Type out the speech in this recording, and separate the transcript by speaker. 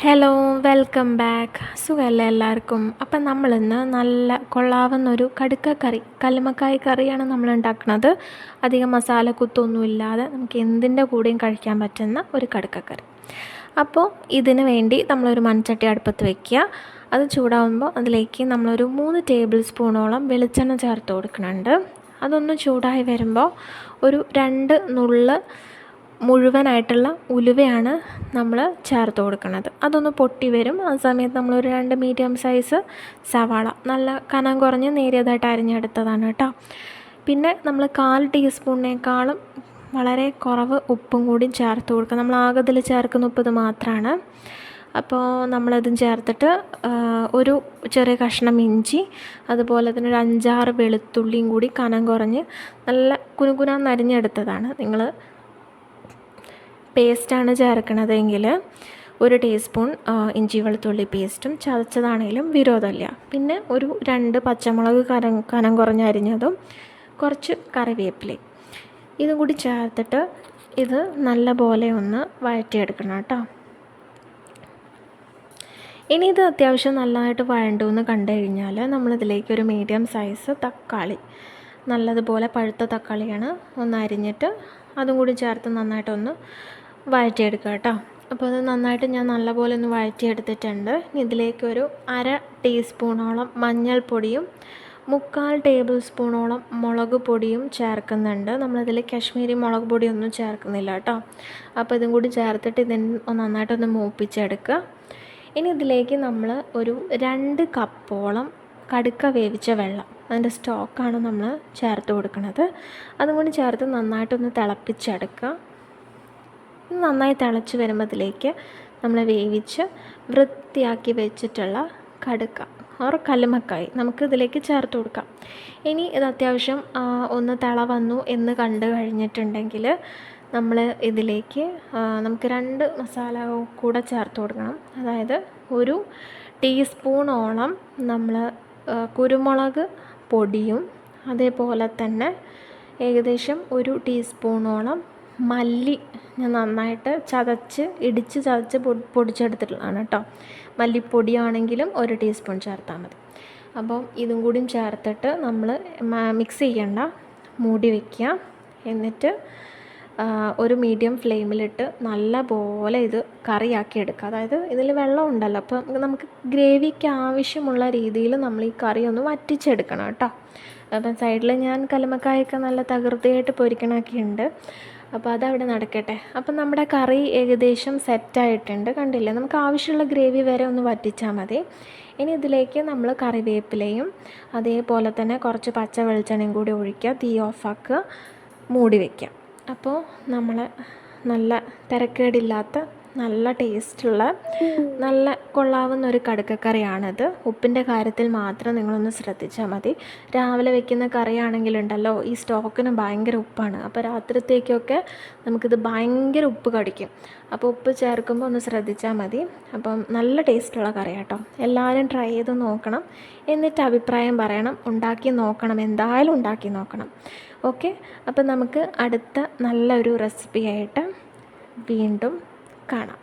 Speaker 1: Hello, welcome back. സുഖമല്ലേ എല്ലാവർക്കും? അപ്പം നമ്മളിന്ന് നല്ല കൊള്ളാവുന്നൊരു കടുക്കക്കറി, കല്ലുമ്മക്കായ് കറിയാണ് നമ്മൾ ഉണ്ടാക്കുന്നത്. അധികം മസാലക്കുത്തൊന്നുമില്ലാതെ നമുക്ക് എന്തിൻ്റെ കൂടെയും കഴിക്കാൻ പറ്റുന്ന ഒരു കടുക്കക്കറി. അപ്പോൾ ഇതിന് വേണ്ടി നമ്മളൊരു മൺചട്ടി അടുപ്പത്ത് വയ്ക്കുക. അത് ചൂടാകുമ്പോൾ അതിലേക്ക് നമ്മളൊരു 3 ടേബിൾ സ്പൂണോളം വെളിച്ചെണ്ണ ചേർത്ത് കൊടുക്കുന്നുണ്ട്. അതൊന്ന് ചൂടായി വരുമ്പോൾ ഒരു 2 നുള്ള് മുഴുവനായിട്ടുള്ള ഉലുവയാണ് നമ്മൾ ചേർത്ത് കൊടുക്കുന്നത്. അതൊന്ന് പൊട്ടി വരും. ആ സമയത്ത് നമ്മളൊരു 2 മീഡിയം സൈസ് സവാള നല്ല കനം കുറഞ്ഞ് നേരിയതായിട്ട് അരിഞ്ഞെടുത്തതാണ് കേട്ടോ. പിന്നെ നമ്മൾ 1/4 ടീസ്പൂണിനേക്കാളും വളരെ കുറവ് ഉപ്പും കൂടി ചേർത്ത് കൊടുക്കുക. നമ്മൾ ആകെ ചേർക്കുന്ന ഉപ്പ് ഇത് മാത്രമാണ്. അപ്പോൾ നമ്മളതും ചേർത്തിട്ട് ഒരു ചെറിയ കഷ്ണം ഇഞ്ചി, അതുപോലെ തന്നെ ഒരു 5-6 വെളുത്തുള്ളിയും കൂടി കനം കുറഞ്ഞ് നല്ല കുനുകുനാന്ന് അരിഞ്ഞെടുത്തതാണ്. നിങ്ങൾ പേസ്റ്റാണ് ചേർക്കണതെങ്കിൽ 1 ടീസ്പൂൺ ഇഞ്ചി വെളുത്തുള്ളി പേസ്റ്റും ചതച്ചതാണെങ്കിലും വിരോധമില്ല. പിന്നെ ഒരു 2 പച്ചമുളക് കനം കുറഞ്ഞ് അരിഞ്ഞതും, കുറച്ച് കറിവേപ്പിലയും ഇതും കൂടി ചേർത്തിട്ട് ഇത് നല്ല പോലെ ഒന്ന് വഴറ്റിയെടുക്കണം കേട്ടോ. ഇനി ഇത് അത്യാവശ്യം നല്ലതായിട്ട് വഴണ്ടുവെന്ന് കണ്ടു കഴിഞ്ഞാൽ നമ്മളിതിലേക്ക് ഒരു മീഡിയം സൈസ് തക്കാളി, നല്ലതുപോലെ പഴുത്ത തക്കാളിയാണ്, ഒന്ന് അരിഞ്ഞിട്ട് അതും കൂടി ചേർത്ത് നന്നായിട്ടൊന്ന് വഴറ്റിയെടുക്കുക കേട്ടോ. അപ്പോൾ അത് നന്നായിട്ട് ഞാൻ നല്ലപോലെ ഒന്ന് വഴറ്റിയെടുത്തിട്ടുണ്ട്. ഇതിലേക്കൊരു 1/2 ടീസ്പൂണോളം മഞ്ഞൾപ്പൊടിയും 3/4 ടേബിൾ സ്പൂണോളം മുളക് പൊടിയും ചേർക്കുന്നുണ്ട്. നമ്മളിതിൽ കാശ്മീരി മുളക് പൊടിയൊന്നും ചേർക്കുന്നില്ല കേട്ടോ. അപ്പോൾ ഇതും കൂടി ചേർത്തിട്ട് ഇതിന് നന്നായിട്ടൊന്ന് മൂപ്പിച്ചെടുക്കുക. ഇനി ഇതിലേക്ക് നമ്മൾ ഒരു 2 കപ്പോളം കടുക്ക വേവിച്ച വെള്ളം, അതിൻ്റെ സ്റ്റോക്കാണ് നമ്മൾ ചേർത്ത് കൊടുക്കുന്നത്. അതും കൂടി ചേർത്ത് നന്നായിട്ടൊന്ന് തിളപ്പിച്ചെടുക്കുക. നന്നായി തിളച്ച് വരുമ്പോൾ ഇതിലേക്ക് നമ്മൾ വേവിച്ച് വൃത്തിയാക്കി വെച്ചിട്ടുള്ള കടുക്ക കല്ലുമ്മക്കായ് നമുക്കിതിലേക്ക് ചേർത്ത് കൊടുക്കാം. ഇനി ഇത് അത്യാവശ്യം ഒന്ന് തിള വന്നു എന്ന് കണ്ടു കഴിഞ്ഞിട്ടുണ്ടെങ്കിൽ നമ്മൾ ഇതിലേക്ക് നമുക്ക് 2 മസാല കൂടെ ചേർത്ത് കൊടുക്കണം. അതായത് 1 ടീസ്പൂണോളം നമ്മൾ കുരുമുളക് പൊടിയും, അതേപോലെ തന്നെ ഏകദേശം 1 ടീസ്പൂണോളം മല്ലി ഞാൻ നന്നായിട്ട് ഇടിച്ച് ചതച്ച് പൊടിച്ചെടുത്തിട്ടുള്ളതാണ് കേട്ടോ. മല്ലിപ്പൊടിയാണെങ്കിലും 1 ടീസ്പൂൺ ചേർത്താൽ മതി. അപ്പം ഇതും കൂടിയും ചേർത്തിട്ട് നമ്മൾ മിക്സ് ചെയ്യണ്ട, മൂടി വയ്ക്കുക. എന്നിട്ട് ഒരു മീഡിയം ഫ്ലെയിമിലിട്ട് നല്ല പോലെ ഇത് കറിയാക്കി എടുക്കുക. അതായത് ഇതിൽ വെള്ളം ഉണ്ടല്ലോ, അപ്പം നമുക്ക് ഗ്രേവിക്ക് ആവശ്യമുള്ള രീതിയിൽ നമ്മൾ ഈ കറി ഒന്ന് വറ്റിച്ചെടുക്കണം കേട്ടോ. അപ്പം സൈഡിൽ ഞാൻ കല്ലുമ്മക്കായൊക്കെ നല്ല തകൃതിയായിട്ട് പൊരിക്കണമൊക്കെയുണ്ട്. അപ്പോൾ അതവിടെ നടക്കട്ടെ. അപ്പം നമ്മുടെ കറി ഏകദേശം സെറ്റായിട്ടുണ്ട്, കണ്ടില്ലേ? നമുക്ക് ആവശ്യമുള്ള ഗ്രേവി വരെ ഒന്ന് വറ്റിച്ചാൽ മതി. ഇനി ഇതിലേക്ക് നമ്മൾ കറിവേപ്പിലയും അതേപോലെ തന്നെ കുറച്ച് പച്ച വെളിച്ചെണ്ണയും കൂടി ഒഴിക്കുക, തീ ഓഫാക്കുക, മൂടി വയ്ക്കുക. അപ്പോൾ നമ്മൾ നല്ല തിരക്കേടില്ലാത്ത നല്ല ടേസ്റ്റുള്ള നല്ല കൊള്ളാവുന്ന ഒരു കടുക്കക്കറിയാണിത്. ഉപ്പിൻ്റെ കാര്യത്തിൽ മാത്രം നിങ്ങളൊന്ന് ശ്രദ്ധിച്ചാൽ മതി. രാവിലെ വെക്കുന്ന കറിയാണെങ്കിലുണ്ടല്ലോ, ഈ സ്റ്റോക്കിന് ഭയങ്കര ഉപ്പാണ്. അപ്പോൾ രാത്രിത്തേക്കൊക്കെ നമുക്കിത് ഭയങ്കര ഉപ്പ് കടിക്കും. അപ്പോൾ ഉപ്പ് ചേർക്കുമ്പോൾ ഒന്ന് ശ്രദ്ധിച്ചാൽ മതി. അപ്പം നല്ല ടേസ്റ്റുള്ള കറിയാട്ടോ. എല്ലാവരും ട്രൈ ചെയ്ത് നോക്കണം, എന്നിട്ട് അഭിപ്രായം പറയണം. ഉണ്ടാക്കി നോക്കണം, എന്തായാലും ഉണ്ടാക്കി നോക്കണം. ഓക്കെ, അപ്പം നമുക്ക് അടുത്ത നല്ലൊരു റെസിപ്പിയായിട്ട് വീണ്ടും കാണാം.